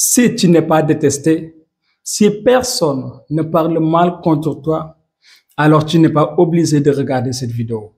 Si tu n'es pas détesté, si personne ne parle mal contre toi, alors tu n'es pas obligé de regarder cette vidéo.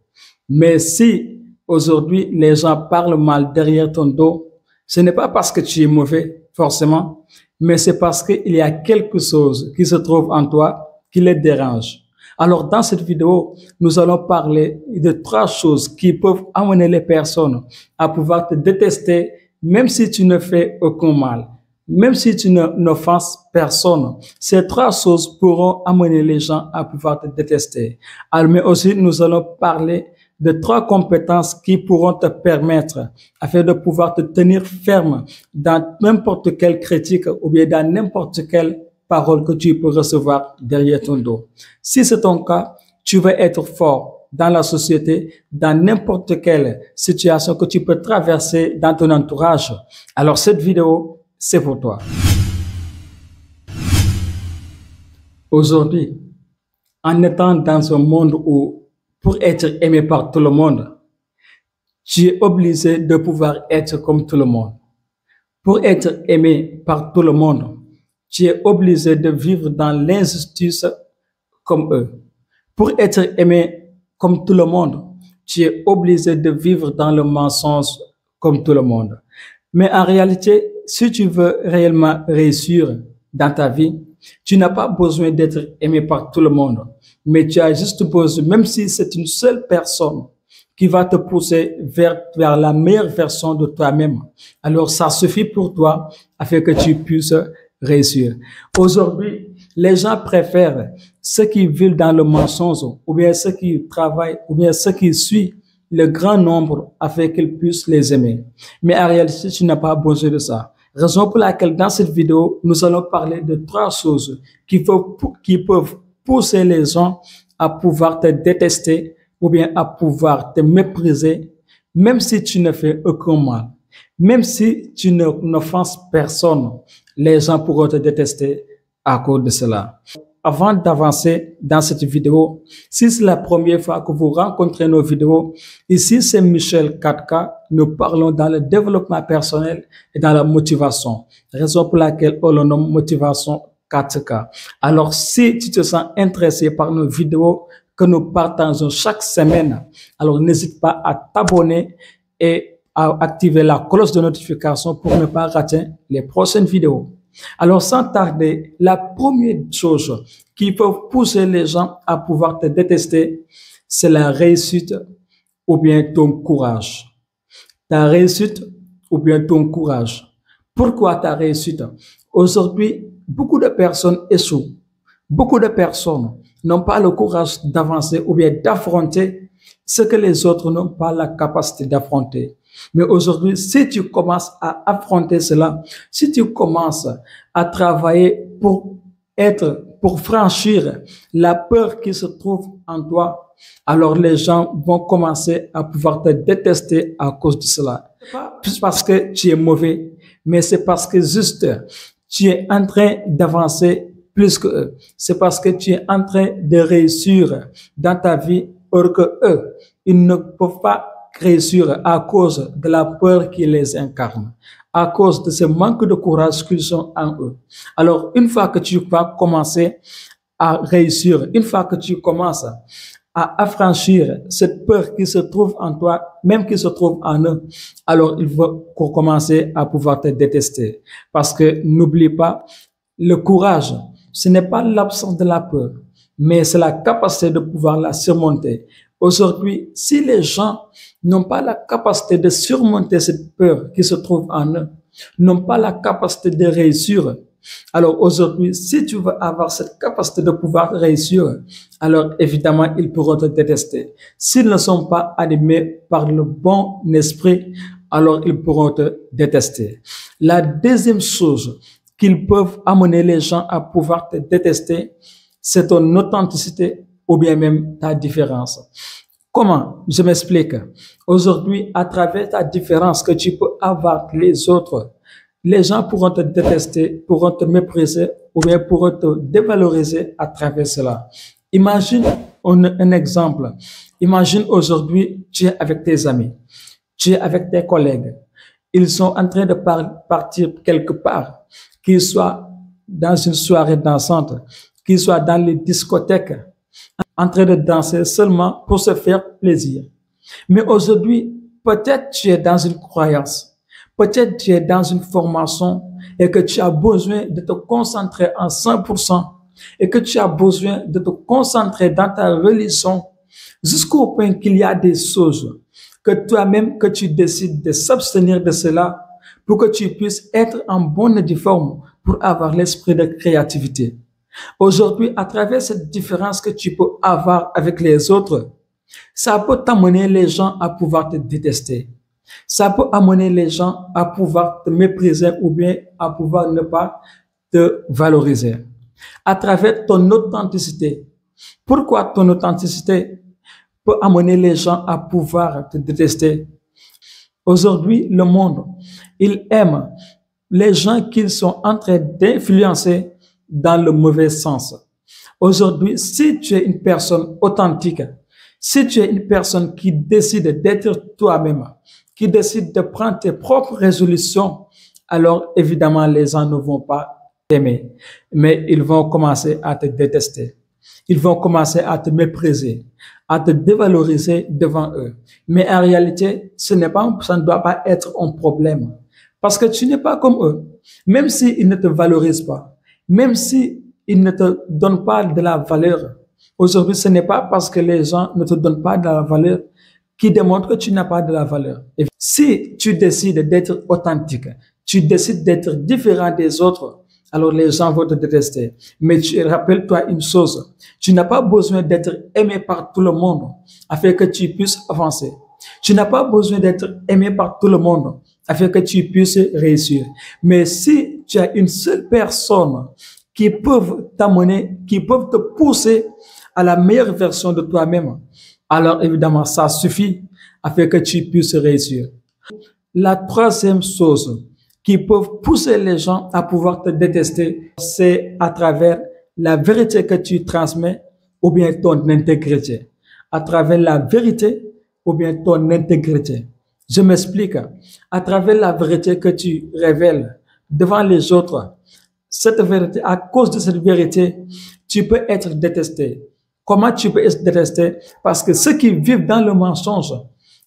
Mais si aujourd'hui les gens parlent mal derrière ton dos, ce n'est pas parce que tu es mauvais, forcément, mais c'est parce qu'il y a quelque chose qui se trouve en toi qui les dérange. Alors dans cette vidéo, nous allons parler de trois choses qui peuvent amener les personnes à pouvoir te détester, même si tu ne fais aucun mal. Même si tu n'offenses personne, ces trois choses pourront amener les gens à pouvoir te détester. Mais aussi, nous allons parler de trois compétences qui pourront te permettre, afin de pouvoir te tenir ferme dans n'importe quelle critique ou bien dans n'importe quelle parole que tu peux recevoir derrière ton dos. Si c'est ton cas, tu vas être fort dans la société, dans n'importe quelle situation que tu peux traverser dans ton entourage. Alors cette vidéo, c'est pour toi. Aujourd'hui, en étant dans un monde où, pour être aimé par tout le monde, tu es obligé de pouvoir être comme tout le monde. Pour être aimé par tout le monde, tu es obligé de vivre dans l'injustice comme eux. Pour être aimé comme tout le monde, tu es obligé de vivre dans le mensonge comme tout le monde. Mais en réalité, si tu veux réellement réussir dans ta vie, tu n'as pas besoin d'être aimé par tout le monde, mais tu as juste besoin, même si c'est une seule personne qui va te pousser vers la meilleure version de toi-même, alors ça suffit pour toi afin que tu puisses réussir. Aujourd'hui, les gens préfèrent ceux qui vivent dans le mensonge, ou bien ceux qui travaillent, ou bien ceux qui suivent le grand nombre afin qu'ils puissent les aimer. Mais en réalité, tu n'as pas besoin de ça. Raison pour laquelle dans cette vidéo, nous allons parler de trois choses qui peuvent pousser les gens à pouvoir te détester ou bien à pouvoir te mépriser, même si tu ne fais aucun mal. Même si tu n'offenses personne, les gens pourront te détester à cause de cela. Avant d'avancer dans cette vidéo, si c'est la première fois que vous rencontrez nos vidéos, ici c'est Michel 4K, nous parlons dans le développement personnel et dans la motivation, raison pour laquelle on le nomme motivation 4K. Alors si tu te sens intéressé par nos vidéos que nous partageons chaque semaine, alors n'hésite pas à t'abonner et à activer la cloche de notification pour ne pas rater les prochaines vidéos. Alors, sans tarder, la première chose qui peut pousser les gens à pouvoir te détester, c'est la réussite ou bien ton courage. Ta réussite ou bien ton courage. Pourquoi ta réussite? Aujourd'hui, beaucoup de personnes échouent. Beaucoup de personnes n'ont pas le courage d'avancer ou bien d'affronter ce que les autres n'ont pas la capacité d'affronter. Mais aujourd'hui, si tu commences à affronter cela, si tu commences à travailler pour franchir la peur qui se trouve en toi, alors les gens vont commencer à pouvoir te détester à cause de cela. Pas parce que tu es mauvais, mais c'est parce que juste tu es en train d'avancer plus que eux. C'est parce que tu es en train de réussir dans ta vie, or que eux, ils ne peuvent pas réussir à cause de la peur qui les incarne, à cause de ce manque de courage qu'ils ont en eux. Alors, une fois que tu vas commencer à réussir, une fois que tu commences à affranchir cette peur qui se trouve en toi, même qui se trouve en eux, alors ils vont commencer à pouvoir te détester. Parce que n'oublie pas, le courage, ce n'est pas l'absence de la peur, mais c'est la capacité de pouvoir la surmonter. Aujourd'hui, si les gens n'ont pas la capacité de surmonter cette peur qui se trouve en eux, n'ont pas la capacité de réussir, alors aujourd'hui, si tu veux avoir cette capacité de pouvoir réussir, alors évidemment, ils pourront te détester. S'ils ne sont pas animés par le bon esprit, alors ils pourront te détester. La deuxième chose qu'ils peuvent amener les gens à pouvoir te détester, c'est ton authenticité ou bien même ta différence. Comment? Je m'explique. Aujourd'hui, à travers ta différence que tu peux avoir les autres, les gens pourront te détester, pourront te mépriser ou bien pourront te dévaloriser à travers cela. Imagine un exemple. Imagine aujourd'hui, tu es avec tes amis, tu es avec tes collègues ils sont en train de partir quelque part, qu'ils soient dans une soirée dansante, qu'ils soient dans les discothèques, en train de danser seulement pour se faire plaisir. Mais aujourd'hui, peut-être tu es dans une croyance, peut-être tu es dans une formation et que tu as besoin de te concentrer en 100% et que tu as besoin de te concentrer dans ta religion jusqu'au point qu'il y a des choses que toi-même, que tu décides de s'abstenir de cela pour que tu puisses être en bonne forme pour avoir l'esprit de créativité. Aujourd'hui, à travers cette différence que tu peux avoir avec les autres, ça peut t'amener les gens à pouvoir te détester. Ça peut amener les gens à pouvoir te mépriser ou bien à pouvoir ne pas te valoriser. À travers ton authenticité. Pourquoi ton authenticité peut amener les gens à pouvoir te détester? Aujourd'hui, le monde, il aime les gens qu'ils sont en train d'influencer dans le mauvais sens. Aujourd'hui, si tu es une personne authentique, si tu es une personne qui décide d'être toi-même, qui décide de prendre tes propres résolutions, alors évidemment, les gens ne vont pas t'aimer, mais ils vont commencer à te détester. Ils vont commencer à te mépriser, à te dévaloriser devant eux. Mais en réalité, ça ne doit pas être un problème. Parce que tu n'es pas comme eux. Même s'ils ne te valorisent pas, même s'ils ne te donnent pas de la valeur. Aujourd'hui, ce n'est pas parce que les gens ne te donnent pas de la valeur qui démontre que tu n'as pas de la valeur. Et si tu décides d'être authentique, tu décides d'être différent des autres, alors les gens vont te détester. Mais rappelle-toi une chose, tu n'as pas besoin d'être aimé par tout le monde afin que tu puisses avancer. Tu n'as pas besoin d'être aimé par tout le monde afin que tu puisses réussir. Mais si tu as une seule personne qui peuvent t'amener, qui peuvent te pousser à la meilleure version de toi-même, alors évidemment, ça suffit afin que tu puisses réussir. La troisième chose qui peut pousser les gens à pouvoir te détester, c'est à travers la vérité que tu transmets ou bien ton intégrité. À travers la vérité ou bien ton intégrité. Je m'explique. À travers la vérité que tu révèles devant les autres, cette vérité, à cause de cette vérité, tu peux être détesté. Comment tu peux être détesté? Parce que ceux qui vivent dans le mensonge,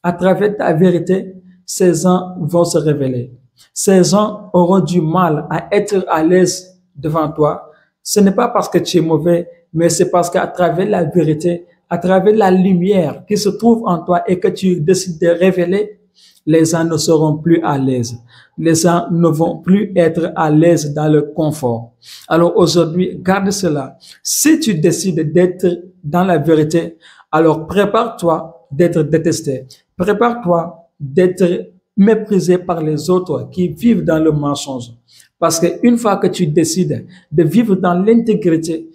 à travers ta vérité, ces gens vont se révéler. Ces gens auront du mal à être à l'aise devant toi. Ce n'est pas parce que tu es mauvais, mais c'est parce qu'à travers la vérité, à travers la lumière qui se trouve en toi et que tu décides de révéler, les gens ne seront plus à l'aise. Les gens ne vont plus être à l'aise dans le confort. Alors aujourd'hui, garde cela. Si tu décides d'être dans la vérité, alors prépare-toi d'être détesté. Prépare-toi d'être méprisé par les autres qui vivent dans le mensonge. Parce qu'une fois que tu décides de vivre dans l'intégrité,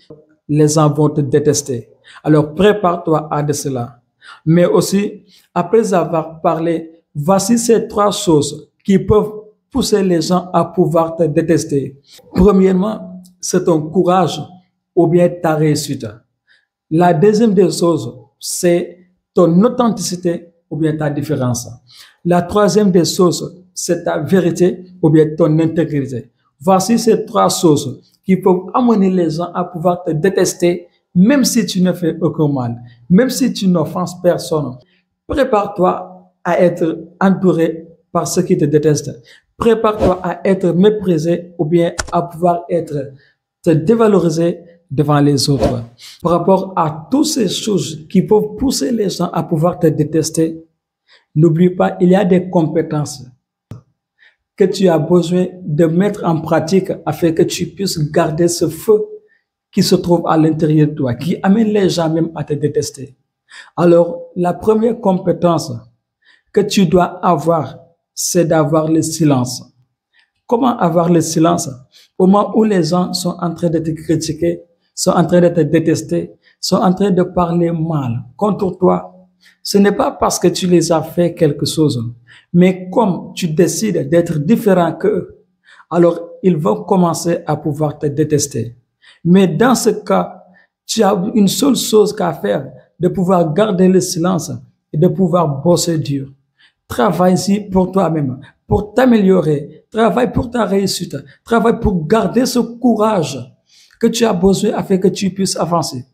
les gens vont te détester. Alors prépare-toi à de cela. Mais aussi, après avoir parlé, voici ces trois choses qui peuvent pousser les gens à pouvoir te détester. Premièrement, c'est ton courage ou bien ta réussite. La deuxième des choses, c'est ton authenticité ou bien ta différence. La troisième des choses, c'est ta vérité ou bien ton intégrité. Voici ces trois choses qui peuvent amener les gens à pouvoir te détester, même si tu ne fais aucun mal, même si tu n'offenses personne. Prépare-toi à être entouré par ceux qui te détestent. Prépare-toi à être méprisé ou bien à pouvoir te dévaloriser devant les autres. Par rapport à toutes ces choses qui peuvent pousser les gens à pouvoir te détester, n'oublie pas, il y a des compétences que tu as besoin de mettre en pratique afin que tu puisses garder ce feu qui se trouve à l'intérieur de toi, qui amène les gens même à te détester. Alors, la première compétence que tu dois avoir, c'est d'avoir le silence. Comment avoir le silence? Au moment où les gens sont en train de te critiquer, sont en train de te détester, sont en train de parler mal contre toi, ce n'est pas parce que tu les as fait quelque chose, mais comme tu décides d'être différent qu'eux, alors ils vont commencer à pouvoir te détester. Mais dans ce cas, tu as une seule chose qu'à faire, de pouvoir garder le silence et de pouvoir bosser dur. Travaille-y pour toi-même. pour t'améliorer, travaille pour ta réussite, travaille pour garder ce courage que tu as besoin afin que tu puisses avancer.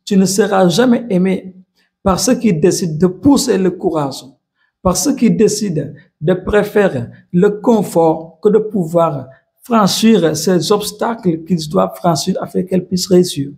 Tu ne seras jamais aimé par ceux qui décident de pousser le courage, par ceux qui décident de préférer le confort que de pouvoir franchir ces obstacles qu'ils doivent franchir afin qu'elles puissent réussir.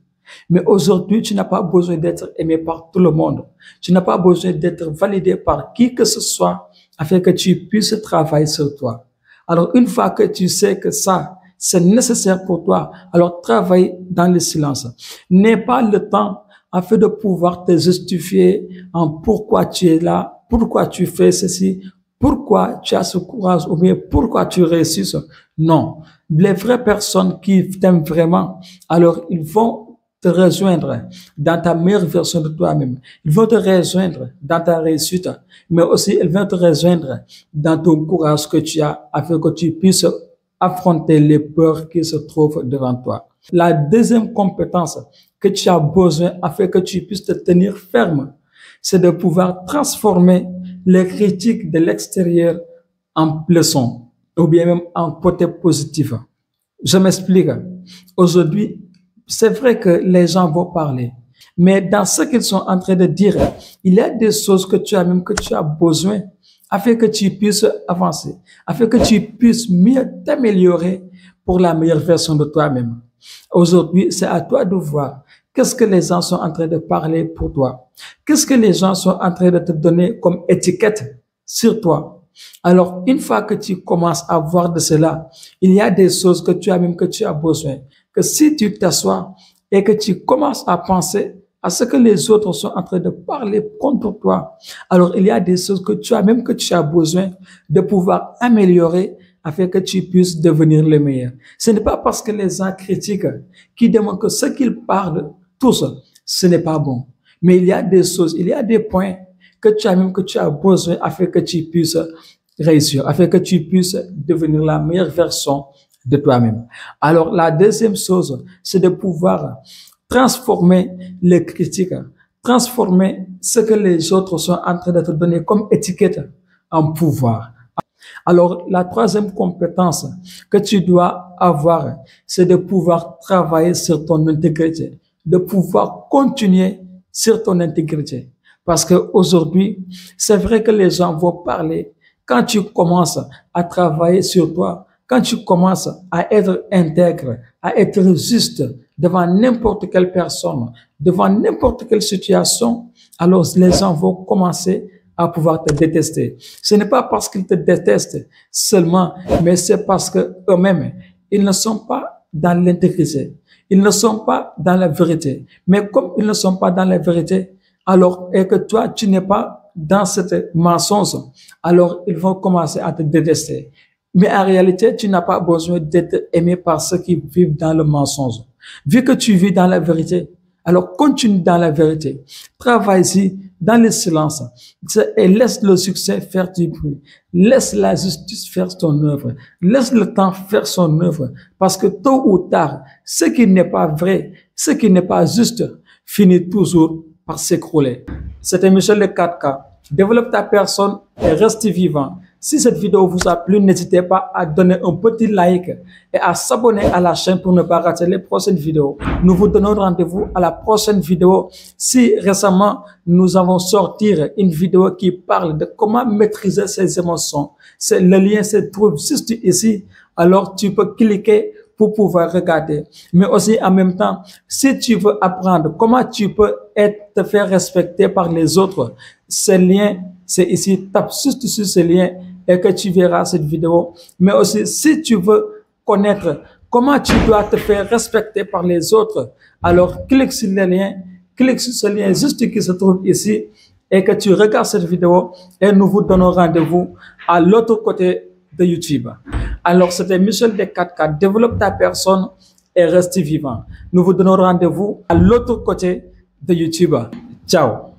Mais aujourd'hui, tu n'as pas besoin d'être aimé par tout le monde. Tu n'as pas besoin d'être validé par qui que ce soit afin que tu puisses travailler sur toi. Alors, une fois que tu sais que ça, c'est nécessaire pour toi, alors travaille dans le silence. N'aie pas le temps afin de pouvoir te justifier en pourquoi tu es là, pourquoi tu fais ceci, pourquoi tu as ce courage ou bien pourquoi tu réussis. Non. Les vraies personnes qui t'aiment vraiment, alors ils vont te rejoindre dans ta meilleure version de toi-même. Ils vont te rejoindre dans ta réussite, mais aussi ils vont te rejoindre dans ton courage que tu as afin que tu puisses affronter les peurs qui se trouvent devant toi. La deuxième compétence que tu as besoin afin que tu puisses te tenir ferme, c'est de pouvoir transformer les critiques de l'extérieur en leçons ou bien même en côté positif. Je m'explique. Aujourd'hui, c'est vrai que les gens vont parler, mais dans ce qu'ils sont en train de dire, il y a des choses que tu as même que tu as besoin afin que tu puisses avancer, afin que tu puisses mieux t'améliorer pour la meilleure version de toi-même. Aujourd'hui, c'est à toi de voir qu'est-ce que les gens sont en train de parler pour toi. Qu'est-ce que les gens sont en train de te donner comme étiquette sur toi. Alors, une fois que tu commences à voir de cela, il y a des choses que tu as même que tu as besoin. Que si tu t'assois et que tu commences à penser à ce que les autres sont en train de parler contre toi, alors il y a des choses que tu as même que tu as besoin de pouvoir améliorer afin que tu puisses devenir le meilleur. Ce n'est pas parce que les gens critiquent, qui demandent que ce qu'ils parlent, tous, ce n'est pas bon. Mais il y a des choses, il y a des points que tu as même que tu as besoin afin que tu puisses réussir, afin que tu puisses devenir la meilleure version de toi-même. Alors, la deuxième chose, c'est de pouvoir transformer les critiques, transformer ce que les autres sont en train de te donner comme étiquette en pouvoir. Alors, la troisième compétence que tu dois avoir, c'est de pouvoir travailler sur ton intégrité, de pouvoir continuer sur ton intégrité. Parce que aujourd'hui, c'est vrai que les gens vont parler. Quand tu commences à travailler sur toi, quand tu commences à être intègre, à être juste devant n'importe quelle personne, devant n'importe quelle situation, alors les gens vont commencer à pouvoir te détester. Ce n'est pas parce qu'ils te détestent seulement, mais c'est parce que eux-mêmes, ils ne sont pas dans l'intégrité. Ils ne sont pas dans la vérité. Mais comme ils ne sont pas dans la vérité, alors, et que toi, tu n'es pas dans cette mensonge, alors ils vont commencer à te détester. Mais en réalité, tu n'as pas besoin d'être aimé par ceux qui vivent dans le mensonge. Vu que tu vis dans la vérité, alors continue dans la vérité. Travaille-y dans le silence et laisse le succès faire du bruit. Laisse la justice faire son œuvre. Laisse le temps faire son œuvre. Parce que tôt ou tard, ce qui n'est pas vrai, ce qui n'est pas juste, finit toujours par s'écrouler. C'était Michel de 4K. Développe ta personne et reste vivant. Si cette vidéo vous a plu, n'hésitez pas à donner un petit like et à s'abonner à la chaîne pour ne pas rater les prochaines vidéos. Nous vous donnons rendez-vous à la prochaine vidéo. Si récemment, nous avons sorti une vidéo qui parle de comment maîtriser ses émotions, le lien se trouve juste ici. Alors, tu peux cliquer pour pouvoir regarder. Mais aussi, en même temps, si tu veux apprendre comment tu peux te faire respecter par les autres, ce lien, c'est ici. Tape juste sur ce lien et que tu verras cette vidéo. Mais aussi, si tu veux connaître comment tu dois te faire respecter par les autres, alors clique sur le lien, clique sur ce lien juste qui se trouve ici et que tu regardes cette vidéo et nous vous donnons rendez-vous à l'autre côté de YouTube. Alors, c'était Michel de 4K. Développe ta personne et reste vivant. Nous vous donnons rendez-vous à l'autre côté de YouTube. Ciao.